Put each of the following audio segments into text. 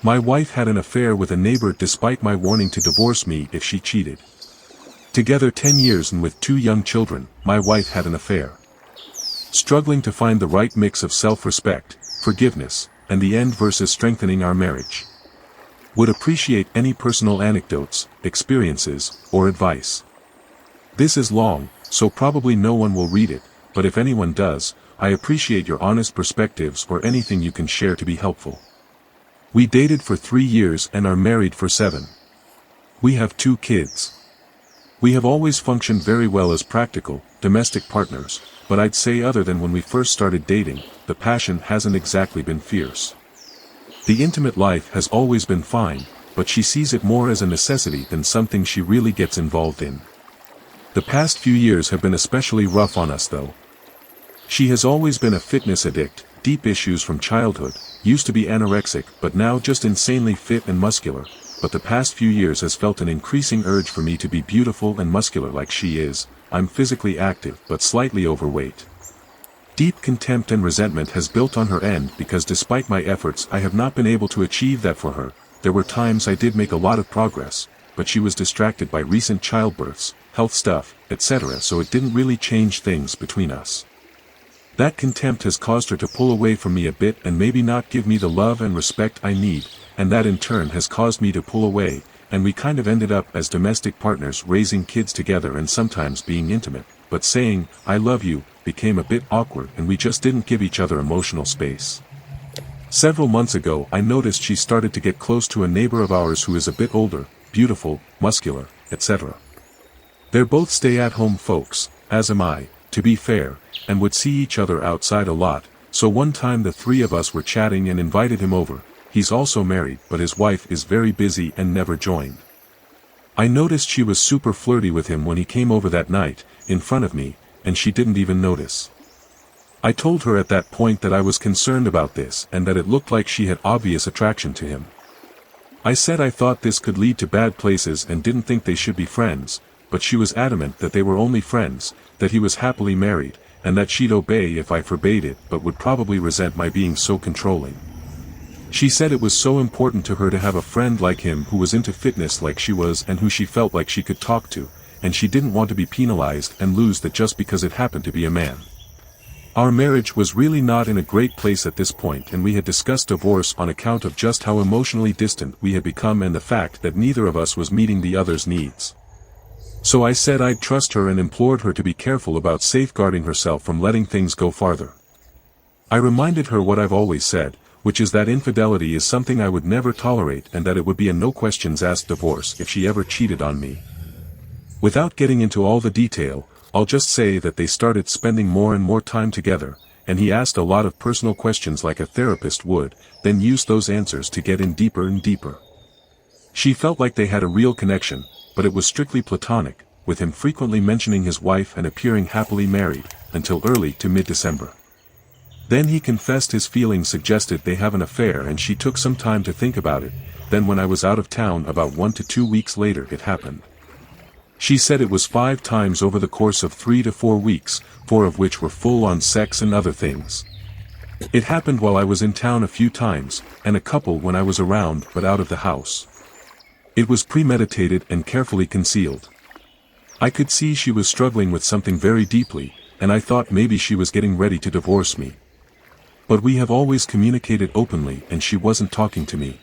My wife had an affair with a neighbor despite my warning to divorce me if she cheated. Together 10 years and with 2 young children, my wife had an affair. Struggling to find the right mix of self-respect, forgiveness, and the end versus strengthening our marriage. Would appreciate any personal anecdotes, experiences, or advice. This is long, so probably no one will read it, but if anyone does, I appreciate your honest perspectives or anything you can share to be helpful. We dated for 3 years and are married for 7. We have 2 kids. We have always functioned very well as practical, domestic partners, but I'd say other than when we first started dating, the passion hasn't exactly been fierce. The intimate life has always been fine, but she sees it more as a necessity than something she really gets involved in. The past few years have been especially rough on us though. She has always been a fitness addict, deep issues from childhood, used to be anorexic but now just insanely fit and muscular, but the past few years has felt an increasing urge for me to be beautiful and muscular like she is. I'm physically active but slightly overweight. Deep contempt and resentment has built on her end because despite my efforts I have not been able to achieve that for her. There were times I did make a lot of progress, but she was distracted by recent childbirths, health stuff, etc., so it didn't really change things between us. That contempt has caused her to pull away from me a bit and maybe not give me the love and respect I need, and that in turn has caused me to pull away, and we kind of ended up as domestic partners raising kids together and sometimes being intimate, but saying, "I love you," became a bit awkward and we just didn't give each other emotional space. Several months ago I noticed she started to get close to a neighbor of ours who is a bit older, beautiful, muscular, etc. They're both stay-at-home folks, as am I, to be fair, and would see each other outside a lot, so one time the 3 of us were chatting and invited him over. He's also married but his wife is very busy and never joined. I noticed she was super flirty with him when he came over that night, in front of me, and she didn't even notice. I told her at that point that I was concerned about this and that it looked like she had obvious attraction to him. I said I thought this could lead to bad places and didn't think they should be friends, but she was adamant that they were only friends, that he was happily married, and that she'd obey if I forbade it but would probably resent my being so controlling. She said it was so important to her to have a friend like him who was into fitness like she was and who she felt like she could talk to, and she didn't want to be penalized and lose that just because it happened to be a man. Our marriage was really not in a great place at this point and we had discussed divorce on account of just how emotionally distant we had become and the fact that neither of us was meeting the other's needs. So I said I'd trust her and implored her to be careful about safeguarding herself from letting things go farther. I reminded her what I've always said, which is that infidelity is something I would never tolerate and that it would be a no-questions-asked divorce if she ever cheated on me. Without getting into all the detail, I'll just say that they started spending more and more time together, and he asked a lot of personal questions like a therapist would, then used those answers to get in deeper and deeper. She felt like they had a real connection, but it was strictly platonic, with him frequently mentioning his wife and appearing happily married, until early to mid-December. Then he confessed his feelings suggested they have an affair and she took some time to think about it, then when I was out of town about 1 to 2 weeks later it happened. She said it was 5 times over the course of 3 to 4 weeks, 4 of which were full-on sex and other things. It happened while I was in town a few times, and a couple when I was around but out of the house. It was premeditated and carefully concealed. I could see she was struggling with something very deeply, and I thought maybe she was getting ready to divorce me. But we have always communicated openly and she wasn't talking to me.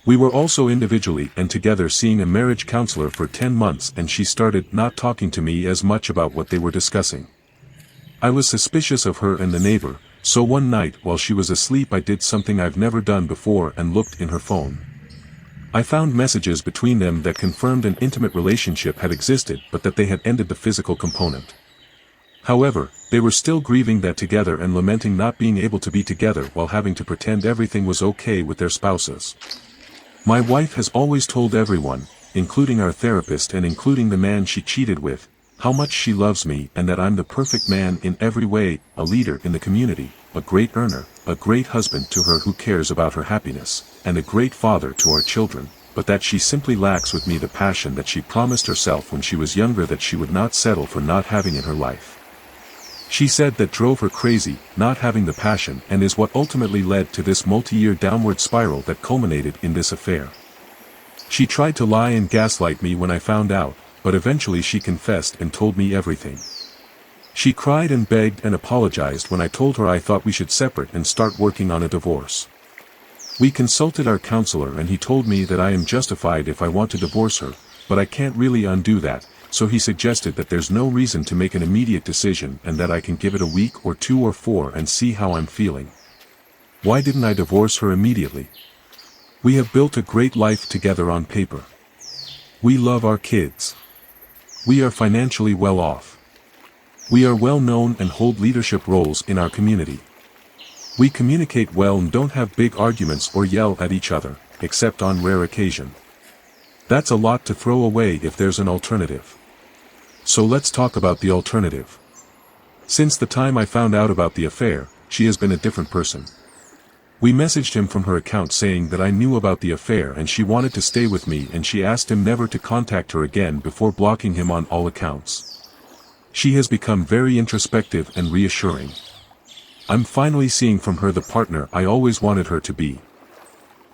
We were also individually and together seeing a marriage counselor for 10 months and she started not talking to me as much about what they were discussing. I was suspicious of her and the neighbor, so one night while she was asleep I did something I've never done before and looked in her phone. I found messages between them that confirmed an intimate relationship had existed but that they had ended the physical component. However, they were still grieving that together and lamenting not being able to be together while having to pretend everything was okay with their spouses. My wife has always told everyone, including our therapist and including the man she cheated with, how much she loves me and that I'm the perfect man in every way, a leader in the community, a great earner, a great husband to her who cares about her happiness, and a great father to our children, but that she simply lacks with me the passion that she promised herself when she was younger that she would not settle for not having in her life. She said that drove her crazy, not having the passion, and is what ultimately led to this multi-year downward spiral that culminated in this affair. She tried to lie and gaslight me when I found out, but eventually she confessed and told me everything. She cried and begged and apologized when I told her I thought we should separate and start working on a divorce. We consulted our counselor and he told me that I am justified if I want to divorce her, but I can't really undo that, so he suggested that there's no reason to make an immediate decision and that I can give it a week or 2 or 4 and see how I'm feeling. Why didn't I divorce her immediately? We have built a great life together on paper. We love our kids. We are financially well off. We are well known and hold leadership roles in our community. We communicate well and don't have big arguments or yell at each other, except on rare occasion. That's a lot to throw away if there's an alternative. So let's talk about the alternative. Since the time I found out about the affair, she has been a different person. We messaged him from her account saying that I knew about the affair and she wanted to stay with me and she asked him never to contact her again before blocking him on all accounts. She has become very introspective and reassuring. I'm finally seeing from her the partner I always wanted her to be.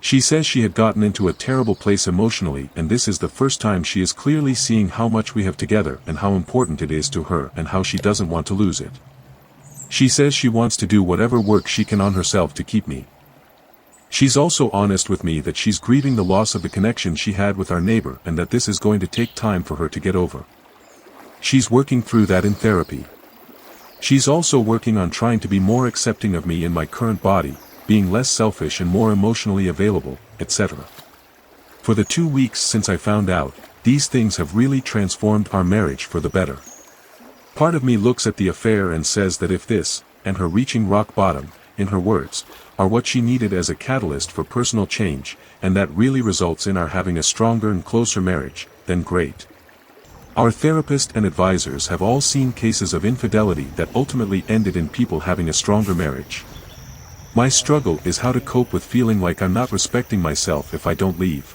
She says she had gotten into a terrible place emotionally and this is the first time she is clearly seeing how much we have together and how important it is to her and how she doesn't want to lose it. She says she wants to do whatever work she can on herself to keep me. She's also honest with me that she's grieving the loss of the connection she had with our neighbor and that this is going to take time for her to get over. She's working through that in therapy. She's also working on trying to be more accepting of me in my current body, being less selfish and more emotionally available, etc. For the 2 weeks since I found out, these things have really transformed our marriage for the better. Part of me looks at the affair and says that if this, and her reaching rock bottom, in her words, are what she needed as a catalyst for personal change, and that really results in our having a stronger and closer marriage, then great. Our therapist and advisors have all seen cases of infidelity that ultimately ended in people having a stronger marriage. My struggle is how to cope with feeling like I'm not respecting myself if I don't leave.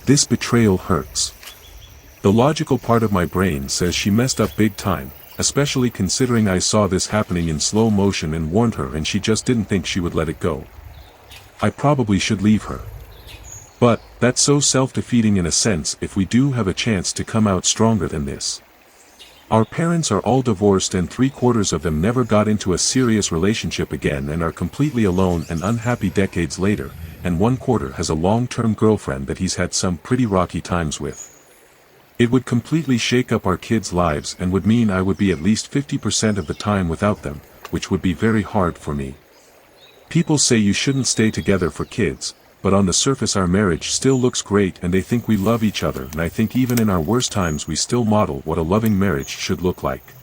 This betrayal hurts. The logical part of my brain says she messed up big time, especially considering I saw this happening in slow motion and warned her and she just didn't think she would let it go. I probably should leave her. But, that's so self-defeating in a sense if we do have a chance to come out stronger than this. Our parents are all divorced and 3/4 of them never got into a serious relationship again and are completely alone and unhappy decades later, and 1/4 has a long-term girlfriend that he's had some pretty rocky times with. It would completely shake up our kids' lives and would mean I would be at least 50% of the time without them, which would be very hard for me. People say you shouldn't stay together for kids, but on the surface our marriage still looks great and they think we love each other and I think even in our worst times we still model what a loving marriage should look like.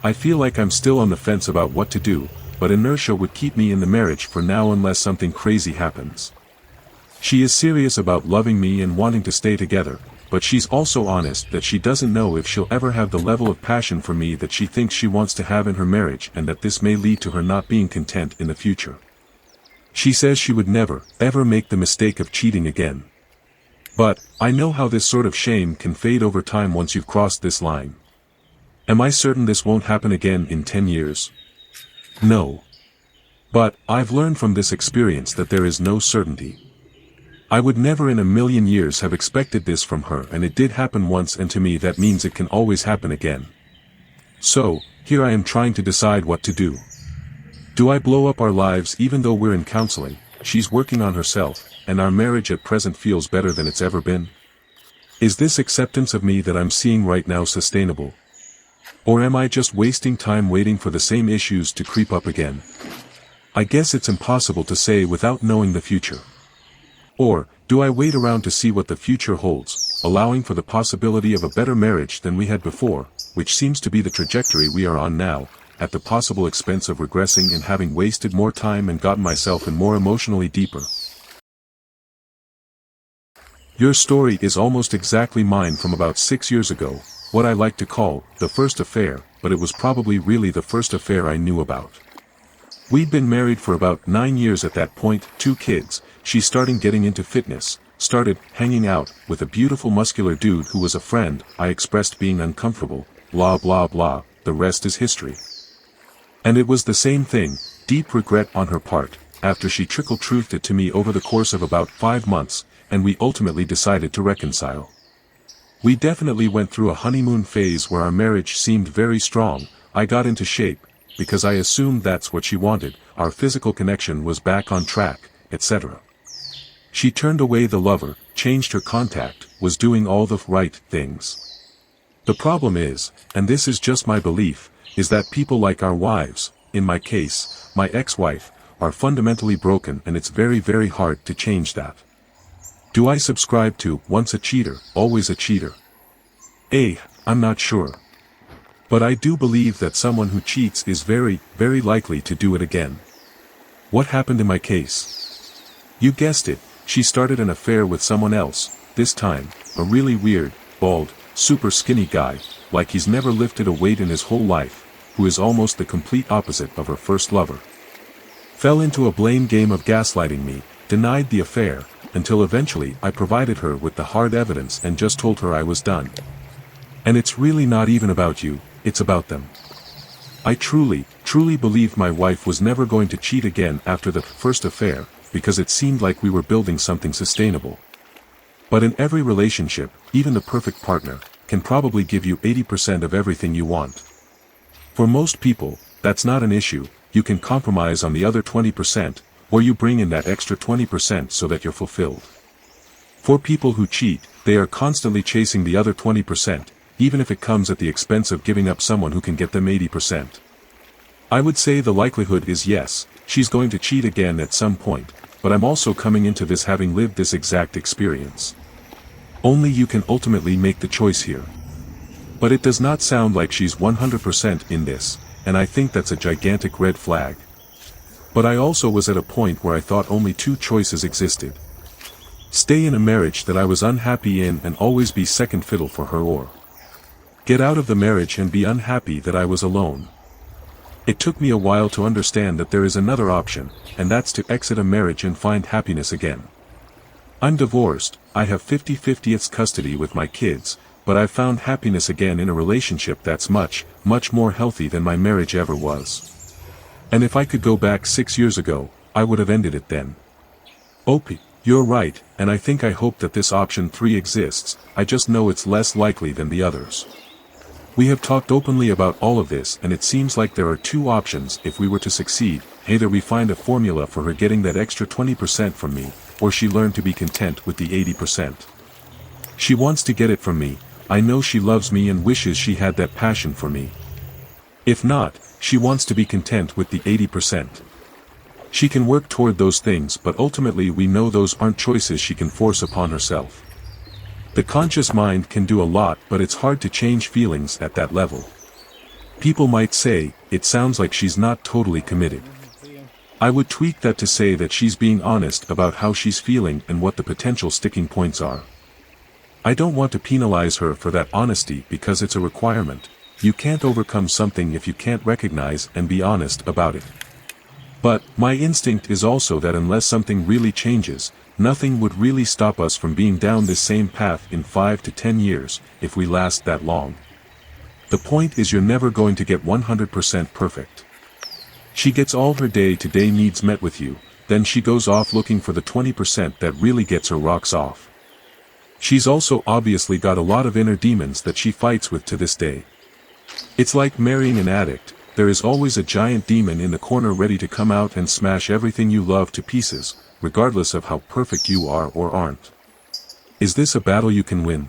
I feel like I'm still on the fence about what to do, but inertia would keep me in the marriage for now unless something crazy happens. She is serious about loving me and wanting to stay together, but she's also honest that she doesn't know if she'll ever have the level of passion for me that she thinks she wants to have in her marriage and that this may lead to her not being content in the future. She says she would never, ever make the mistake of cheating again. But, I know how this sort of shame can fade over time once you've crossed this line. Am I certain this won't happen again in 10 years? No. But, I've learned from this experience that there is no certainty. I would never in a million years have expected this from her and it did happen once and to me that means it can always happen again. So, here I am trying to decide what to do. Do I blow up our lives even though we're in counseling, she's working on herself, and our marriage at present feels better than it's ever been? Is this acceptance of me that I'm seeing right now sustainable? Or am I just wasting time waiting for the same issues to creep up again? I guess it's impossible to say without knowing the future. Or, do I wait around to see what the future holds, allowing for the possibility of a better marriage than we had before, which seems to be the trajectory we are on now, at the possible expense of regressing and having wasted more time and gotten myself in more emotionally deeper. Your story is almost exactly mine from about 6 years ago, what I like to call the first affair, but it was probably really the first affair I knew about. We'd been married for about 9 years at that point, 2 kids, she started getting into fitness, started hanging out with a beautiful muscular dude who was a friend, I expressed being uncomfortable, blah blah blah, the rest is history. And it was the same thing, deep regret on her part, after she trickle-truthed it to me over the course of about 5 months, and we ultimately decided to reconcile. We definitely went through a honeymoon phase where our marriage seemed very strong. I got into shape, because I assumed that's what she wanted, our physical connection was back on track, etc. She turned away the lover, changed her contact, was doing all the right things. The problem is, and this is just my belief, is that people like our wives, in my case, my ex-wife, are fundamentally broken, and it's very, very hard to change that. Do I subscribe to, once a cheater, always a cheater? I'm not sure. But I do believe that someone who cheats is very, very likely to do it again. What happened in my case? You guessed it, she started an affair with someone else, this time, a really weird, bald, super skinny guy, like he's never lifted a weight in his whole life, who is almost the complete opposite of her first lover. Fell into a blame game of gaslighting me, denied the affair, until eventually I provided her with the hard evidence and just told her I was done. And it's really not even about you, it's about them. I truly, truly believed my wife was never going to cheat again after the first affair, because it seemed like we were building something sustainable. But in every relationship, even the perfect partner, can probably give you 80% of everything you want. For most people, that's not an issue, you can compromise on the other 20%, or you bring in that extra 20% so that you're fulfilled. For people who cheat, they are constantly chasing the other 20%, even if it comes at the expense of giving up someone who can get them 80%. I would say the likelihood is yes, she's going to cheat again at some point, but I'm also coming into this having lived this exact experience. Only you can ultimately make the choice here. But it does not sound like she's 100% in this, and I think that's a gigantic red flag. But I also was at a point where I thought only 2 choices existed. Stay in a marriage that I was unhappy in and always be second fiddle for her, or get out of the marriage and be unhappy that I was alone. It took me a while to understand that there is another option, and that's to exit a marriage and find happiness again. I'm divorced, I have 50/50 custody with my kids, but I've found happiness again in a relationship that's much, much more healthy than my marriage ever was. And if I could go back 6 years ago, I would have ended it then. You're right, and I think I hope that this option 3 exists, I just know it's less likely than the others. We have talked openly about all of this, and it seems like there are 2 options if we were to succeed. Either we find a formula for her getting that extra 20% from me, or she learned to be content with the 80%. She wants to get it from me, I know she loves me and wishes she had that passion for me. If not, she wants to be content with the 80%. She can work toward those things, but ultimately we know those aren't choices she can force upon herself. The conscious mind can do a lot, but it's hard to change feelings at that level. People might say, it sounds like she's not totally committed. I would tweak that to say that she's being honest about how she's feeling and what the potential sticking points are. I don't want to penalize her for that honesty because it's a requirement. You can't overcome something if you can't recognize and be honest about it. But, my instinct is also that unless something really changes, nothing would really stop us from being down this same path in 5 to 10 years, if we last that long. The point is you're never going to get 100% perfect. She gets all her day-to-day needs met with you, then she goes off looking for the 20% that really gets her rocks off. She's also obviously got a lot of inner demons that she fights with to this day. It's like marrying an addict, there is always a giant demon in the corner ready to come out and smash everything you love to pieces, regardless of how perfect you are or aren't. Is this a battle you can win?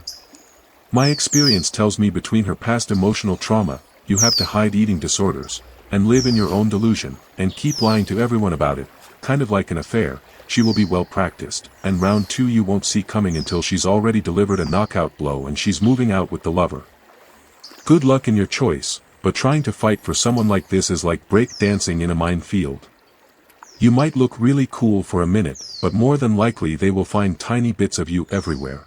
My experience tells me between her past emotional trauma, you have to hide eating disorders, and live in your own delusion, and keep lying to everyone about it, kind of like an affair, she will be well practiced, and round 2 you won't see coming until she's already delivered a knockout blow and she's moving out with the lover. Good luck in your choice, but trying to fight for someone like this is like break dancing in a minefield. You might look really cool for a minute, but more than likely they will find tiny bits of you everywhere.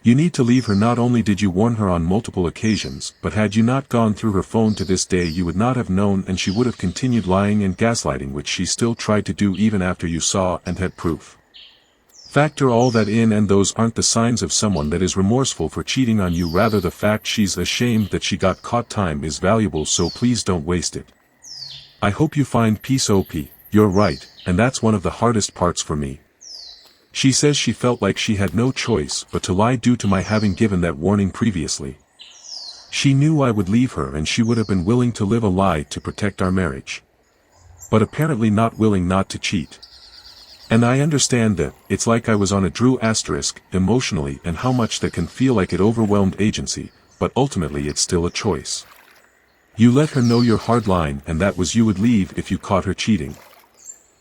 You need to leave her. Not only did you warn her on multiple occasions, but had you not gone through her phone to this day you would not have known, and she would have continued lying and gaslighting, which she still tried to do even after you saw and had proof. Factor all that in, and those aren't the signs of someone that is remorseful for cheating on you, rather the fact she's ashamed that she got caught. Time is valuable, so please don't waste it. I hope you find peace OP, you're right, and that's one of the hardest parts for me. She says she felt like she had no choice but to lie due to my having given that warning previously. She knew I would leave her and she would have been willing to live a lie to protect our marriage. But apparently not willing not to cheat. And I understand that, it's like I was on a Drew asterisk, emotionally, and how much that can feel like it overwhelmed agency, but ultimately it's still a choice. You let her know your hard line and that was you would leave if you caught her cheating.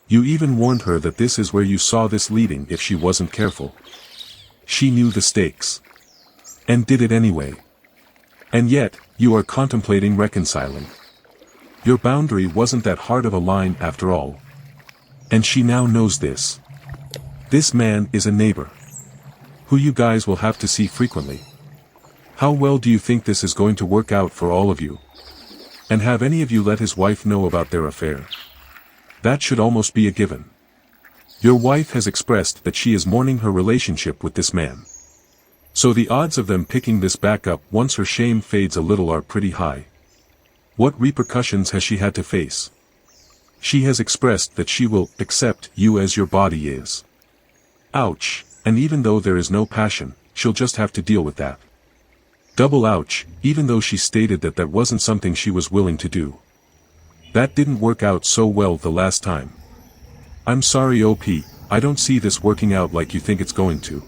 You even warned her that this is where you saw this leading if she wasn't careful. She knew the stakes. And did it anyway. And yet, you are contemplating reconciling. Your boundary wasn't that hard of a line after all. And she now knows this. This man is a neighbor. Who you guys will have to see frequently. How well do you think this is going to work out for all of you? And have any of you let his wife know about their affair? That should almost be a given. Your wife has expressed that she is mourning her relationship with this man. So the odds of them picking this back up once her shame fades a little are pretty high. What repercussions has she had to face? She has expressed that she will accept you as your body is. Ouch, and even though there is no passion, she'll just have to deal with that. Double ouch, even though she stated that that wasn't something she was willing to do. That didn't work out so well the last time. I'm sorry OP, I don't see this working out like you think it's going to.